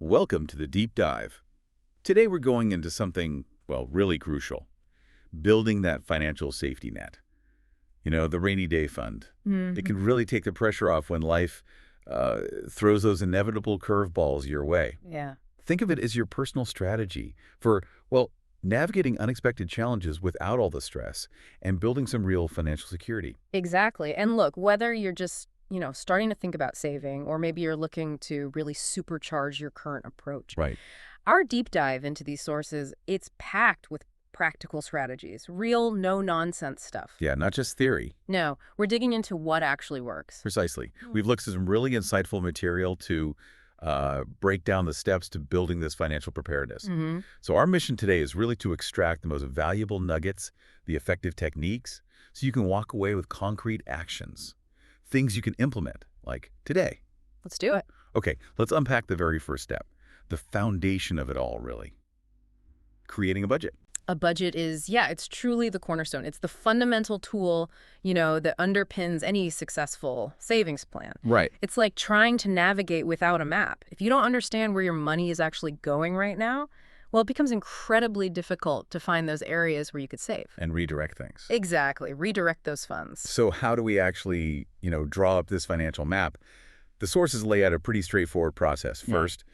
Welcome to the deep dive. Today we're going into something, well, really crucial. Building that financial safety net. You know, the rainy day fund. It can really take the pressure off when life throws those inevitable curveballs your way. Yeah. Think of it as your personal strategy for, well, navigating unexpected challenges without all the stress and building some real financial security. Exactly. And look, whether you're just, starting to think about saving, or maybe you're looking to really supercharge your current approach. Right. Our deep dive into these sources, it's packed with practical strategies, real no-nonsense stuff. Yeah, not just theory. No, we're digging into what actually works. Precisely. We've looked at some really insightful material to break down the steps to building this financial preparedness. So our mission today is really to extract the most valuable nuggets, the effective techniques, so you can walk away with concrete actions, things you can implement, like today. Let's do it. Okay, let's unpack the very first step, the foundation of it all, really. Creating a budget. A budget is, it's truly the cornerstone. It's the fundamental tool, that underpins any successful savings plan. Right. It's like trying to navigate without a map. If you don't understand where your money is actually going right now, well, it becomes incredibly difficult to find those areas where you could save. And redirect things. Exactly. Redirect those funds. So how do we actually, draw up this financial map? The sources lay out a pretty straightforward process. First,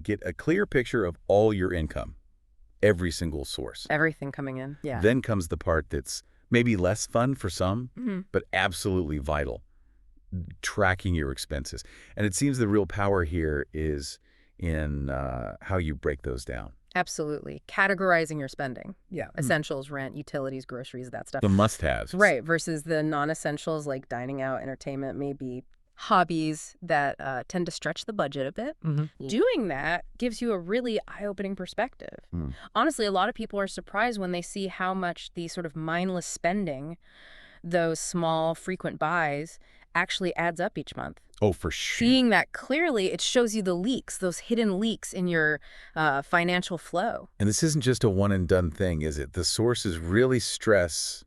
get a clear picture of all your income. Every single source. Everything coming in. Yeah. Then comes the part that's maybe less fun for some, but absolutely vital. Tracking your expenses. And it seems the real power here is in how you break those down. Absolutely. Categorizing your spending. Yeah. Essentials, rent, utilities, groceries, that stuff. The must-haves. Right. Versus the non-essentials like dining out, entertainment, maybe hobbies that tend to stretch the budget a bit. Doing that gives you a really eye-opening perspective. Honestly, a lot of people are surprised when they see how much the sort of mindless spending, those small, frequent buys, actually adds up each month. Oh, for sure. Seeing that clearly, it shows you the leaks, those hidden leaks in your financial flow. And this isn't just a one-and-done thing, is it? The sources really stress,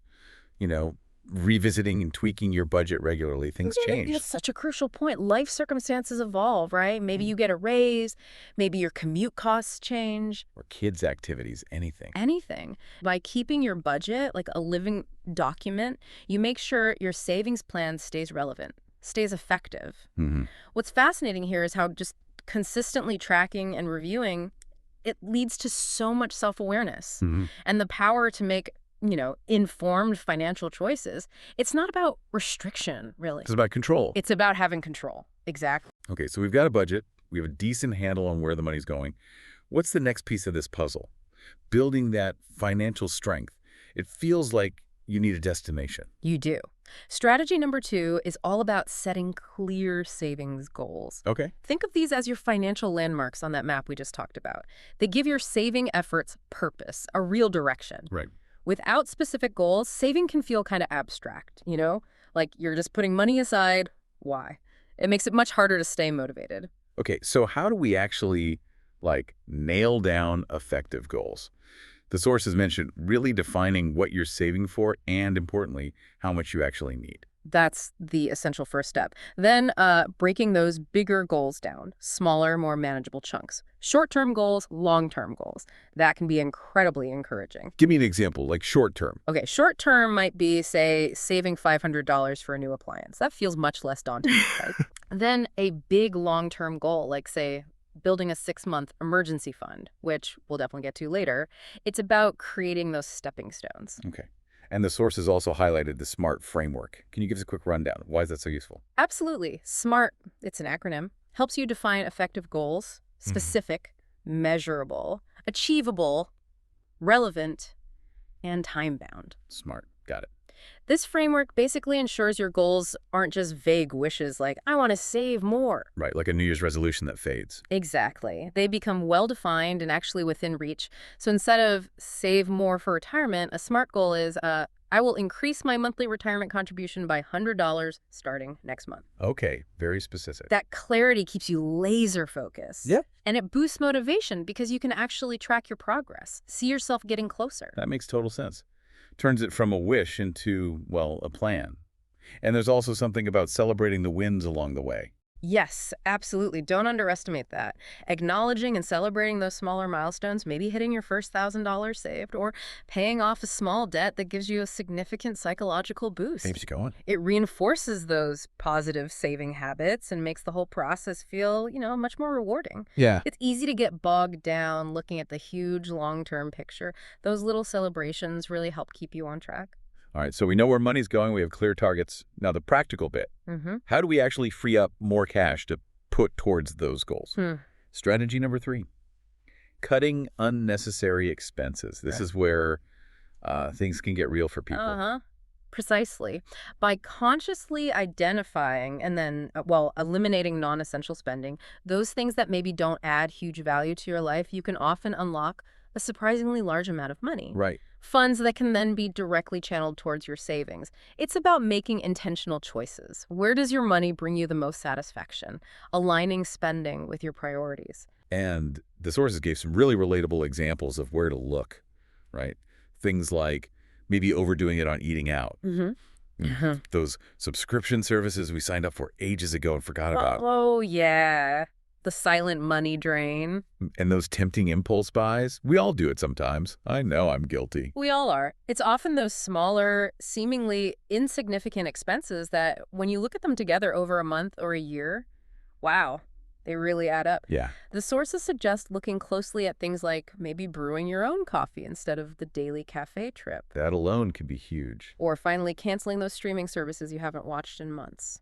revisiting and tweaking your budget regularly. Things change. That's such a crucial point. Life circumstances evolve, right? Maybe you get a raise, maybe your commute costs change. Or kids' activities, anything. Anything. By keeping your budget like a living document, you make sure your savings plan stays relevant, stays effective. What's fascinating here is how just consistently tracking and reviewing, it leads to so much self-awareness and the power to make informed financial choices. It's not about restriction, really. It's about control. It's about having control. Exactly. Okay, so we've got a budget. We have a decent handle on where the money's going. What's the next piece of this puzzle? Building that financial strength. It feels like you need a destination. You do. Strategy number 2 is all about setting clear savings goals. Okay. Think of these as your financial landmarks on that map we just talked about. They give your saving efforts purpose, a real direction. Right. Without specific goals, saving can feel kind of abstract, like you're just putting money aside. Why? It makes it much harder to stay motivated. Okay, so how do we actually, nail down effective goals? The sources mentioned really defining what you're saving for and, importantly, how much you actually need. That's the essential first step. Then breaking those bigger goals down, smaller, more manageable chunks. Short-term goals, long-term goals. That can be incredibly encouraging. Give me an example, like short-term. Okay, short-term might be, say, saving $500 for a new appliance. That feels much less daunting, right? Then a big long-term goal, like, say, building a 6-month emergency fund, which we'll definitely get to later. It's about creating those stepping stones. Okay. And the sources also highlighted the SMART framework. Can you give us a quick rundown? Why is that so useful? Absolutely. SMART, it's an acronym, helps you define effective goals, specific, measurable, achievable, relevant, and time-bound. SMART. Got it. This framework basically ensures your goals aren't just vague wishes like, I want to save more. Right, like a New Year's resolution that fades. Exactly. They become well-defined and actually within reach. So instead of save more for retirement, a SMART goal is, I will increase my monthly retirement contribution by $100 starting next month. Okay, very specific. That clarity keeps you laser focused. Yep. And it boosts motivation because you can actually track your progress, see yourself getting closer. That makes total sense. Turns it from a wish into, well, a plan. And there's also something about celebrating the wins along the way. Yes, absolutely. Don't underestimate that. Acknowledging and celebrating those smaller milestones, maybe hitting your first $1,000 saved or paying off a small debt that gives you a significant psychological boost. Keeps you going. It reinforces those positive saving habits and makes the whole process feel, much more rewarding. Yeah. It's easy to get bogged down looking at the huge long-term picture. Those little celebrations really help keep you on track. All right, so we know where money's going. We have clear targets. Now, the practical bit. How do we actually free up more cash to put towards those goals? Strategy number 3, cutting unnecessary expenses. This is where things can get real for people. Precisely. By consciously identifying and then, eliminating non-essential spending, those things that maybe don't add huge value to your life, you can often unlock a surprisingly large amount of money. Right. Funds that can then be directly channeled towards your savings. It's about making intentional choices. Where does your money bring you the most satisfaction? Aligning spending with your priorities. And the sources gave some really relatable examples of where to look, right? Things like maybe overdoing it on eating out. Those subscription services we signed up for ages ago and forgot about. Oh, yeah. The silent money drain. And those tempting impulse buys. We all do it sometimes. I know I'm guilty. We all are. It's often those smaller, seemingly insignificant expenses that when you look at them together over a month or a year, wow, they really add up. Yeah. The sources suggest looking closely at things like maybe brewing your own coffee instead of the daily cafe trip. That alone can be huge. Or finally canceling those streaming services you haven't watched in months.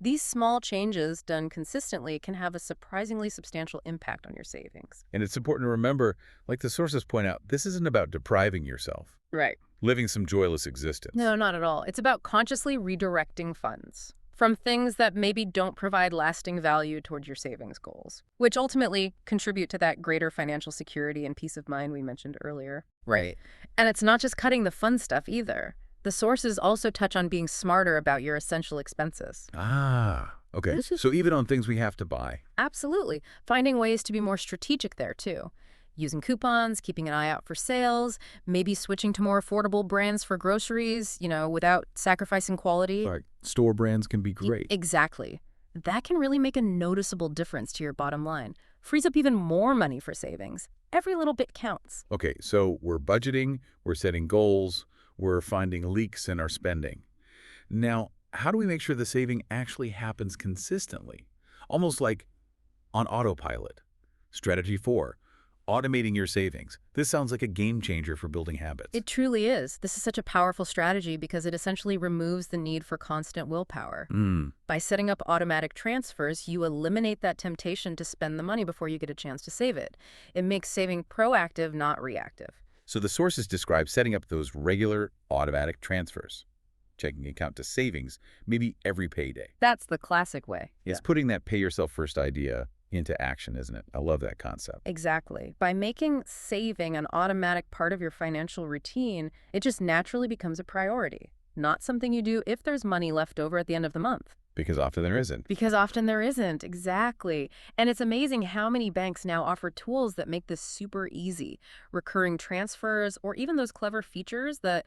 These small changes done consistently can have a surprisingly substantial impact on your savings. And it's important to remember, like the sources point out, this isn't about depriving yourself, Right. living some joyless existence. No, not at all. It's about consciously redirecting funds from things that maybe don't provide lasting value toward your savings goals, which ultimately contribute to that greater financial security and peace of mind we mentioned earlier. Right. And it's not just cutting the fun stuff either. The sources also touch on being smarter about your essential expenses. Ah, okay. So even on things we have to buy. Absolutely. Finding ways to be more strategic there, too. Using coupons, keeping an eye out for sales, maybe switching to more affordable brands for groceries, without sacrificing quality. Like store brands can be great. Exactly. That can really make a noticeable difference to your bottom line. Frees up even more money for savings. Every little bit counts. Okay, so we're budgeting, we're setting goals, we're finding leaks in our spending. Now, how do we make sure the saving actually happens consistently? Almost like on autopilot. Strategy 4, automating your savings. This sounds like a game changer for building habits. It truly is. This is such a powerful strategy because it essentially removes the need for constant willpower. By setting up automatic transfers, you eliminate that temptation to spend the money before you get a chance to save it. It makes saving proactive, not reactive. So the sources describe setting up those regular automatic transfers, checking account to savings, maybe every payday. That's the classic way. It's putting that pay yourself first idea into action, isn't it? I love that concept. Exactly. By making saving an automatic part of your financial routine, it just naturally becomes a priority, not something you do if there's money left over at the end of the month. Because often there isn't. Because often there isn't, exactly. And it's amazing how many banks now offer tools that make this super easy. Recurring transfers, or even those clever features that,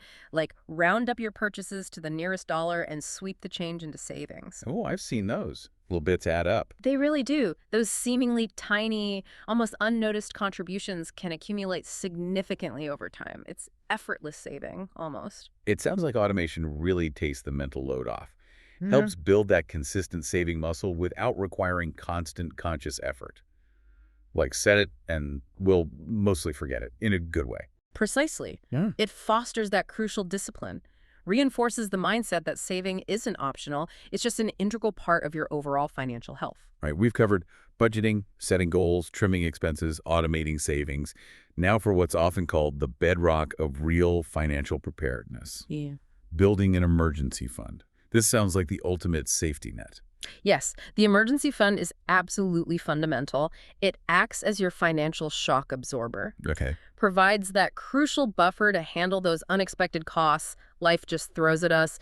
round up your purchases to the nearest dollar and sweep the change into savings. Oh, I've seen those. Little bits add up. They really do. Those seemingly tiny, almost unnoticed contributions can accumulate significantly over time. It's effortless saving, almost. It sounds like automation really takes the mental load off. Helps build that consistent saving muscle without requiring constant conscious effort. Like set it and we'll mostly forget it in a good way. Precisely. Yeah. It fosters that crucial discipline, reinforces the mindset that saving isn't optional. It's just an integral part of your overall financial health. Right. We've covered budgeting, setting goals, trimming expenses, automating savings. Now for what's often called the bedrock of real financial preparedness. Yeah. Building an emergency fund. This sounds like the ultimate safety net. Yes, the emergency fund is absolutely fundamental. It acts as your financial shock absorber. Okay. Provides that crucial buffer to handle those unexpected costs life just throws at us.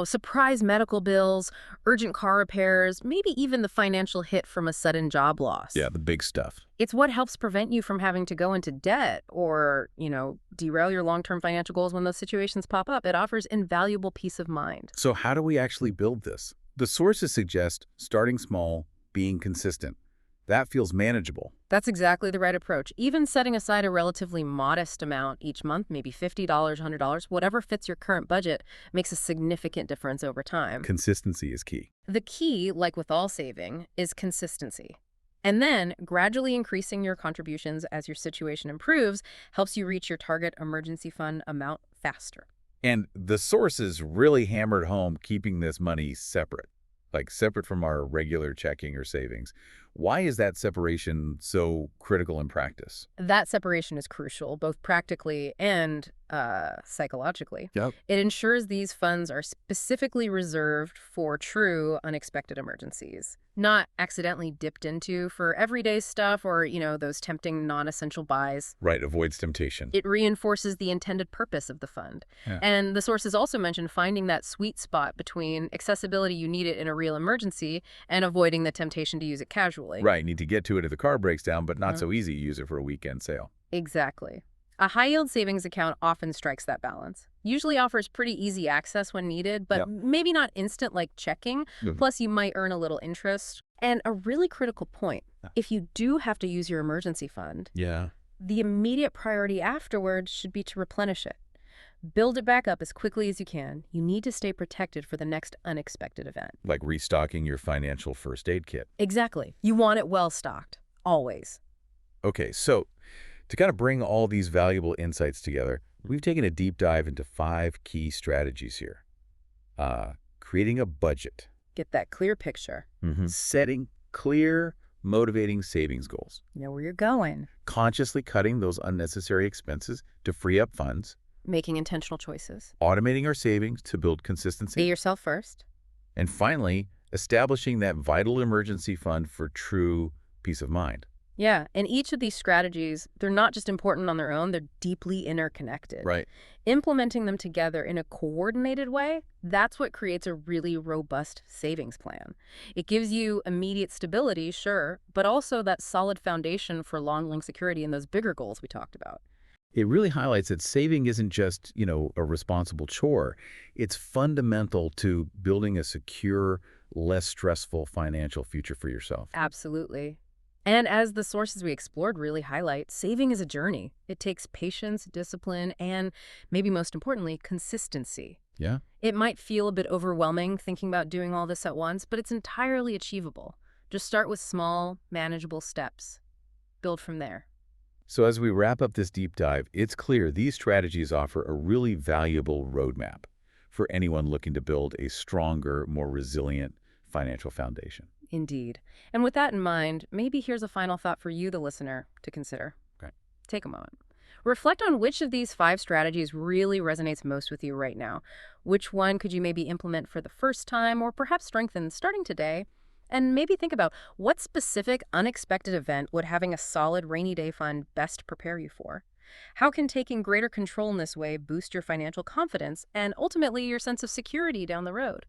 Surprise medical bills, urgent car repairs, maybe even the financial hit from a sudden job loss. Yeah, the big stuff. It's what helps prevent you from having to go into debt or, derail your long-term financial goals when those situations pop up. It offers invaluable peace of mind. So how do we actually build this? The sources suggest starting small, being consistent. That feels manageable. That's exactly the right approach. Even setting aside a relatively modest amount each month, maybe $50, $100, whatever fits your current budget, makes a significant difference over time. Consistency is key. The key, like with all saving, is consistency. And then gradually increasing your contributions as your situation improves helps you reach your target emergency fund amount faster. And the sources really hammered home keeping this money separate, like separate from our regular checking or savings. Why is that separation so critical in practice? That separation is crucial, both practically and psychologically. Yep. It ensures these funds are specifically reserved for true unexpected emergencies, not accidentally dipped into for everyday stuff or, those tempting non-essential buys. Right, avoids temptation. It reinforces the intended purpose of the fund. Yeah. And the sources also mention finding that sweet spot between accessibility you need it in a real emergency and avoiding the temptation to use it casually. Right, need to get to it if the car breaks down, but not so easy to use it for a weekend sale. Exactly. A high-yield savings account often strikes that balance. Usually offers pretty easy access when needed, but maybe not instant like checking. Plus, you might earn a little interest. And a really critical point, if you do have to use your emergency fund, the immediate priority afterwards should be to replenish it. Build it back up as quickly as you can. You need to stay protected for the next unexpected event. Like restocking your financial first aid kit. Exactly. You want it well stocked, always. Okay, so to kind of bring all these valuable insights together, we've taken a deep dive into 5 key strategies here. Creating a budget. Get that clear picture. Setting clear, motivating savings goals. You know where you're going. Consciously cutting those unnecessary expenses to free up funds. Making intentional choices. Automating our savings to build consistency. Be yourself first. And finally, establishing that vital emergency fund for true peace of mind. Yeah, and each of these strategies, they're not just important on their own, they're deeply interconnected. Right. Implementing them together in a coordinated way, that's what creates a really robust savings plan. It gives you immediate stability, sure, but also that solid foundation for long-term security and those bigger goals we talked about. It really highlights that saving isn't just, a responsible chore. It's fundamental to building a secure, less stressful financial future for yourself. Absolutely. And as the sources we explored really highlight, saving is a journey. It takes patience, discipline, and maybe most importantly, consistency. Yeah. It might feel a bit overwhelming thinking about doing all this at once, but it's entirely achievable. Just start with small, manageable steps. Build from there. So as we wrap up this deep dive, it's clear these strategies offer a really valuable roadmap for anyone looking to build a stronger, more resilient financial foundation. Indeed. And with that in mind, maybe here's a final thought for you, the listener, to consider. Okay. Take a moment. Reflect on which of these 5 strategies really resonates most with you right now. Which one could you maybe implement for the first time or perhaps strengthen starting today? And maybe think about what specific unexpected event would having a solid rainy day fund best prepare you for? How can taking greater control in this way boost your financial confidence and ultimately your sense of security down the road?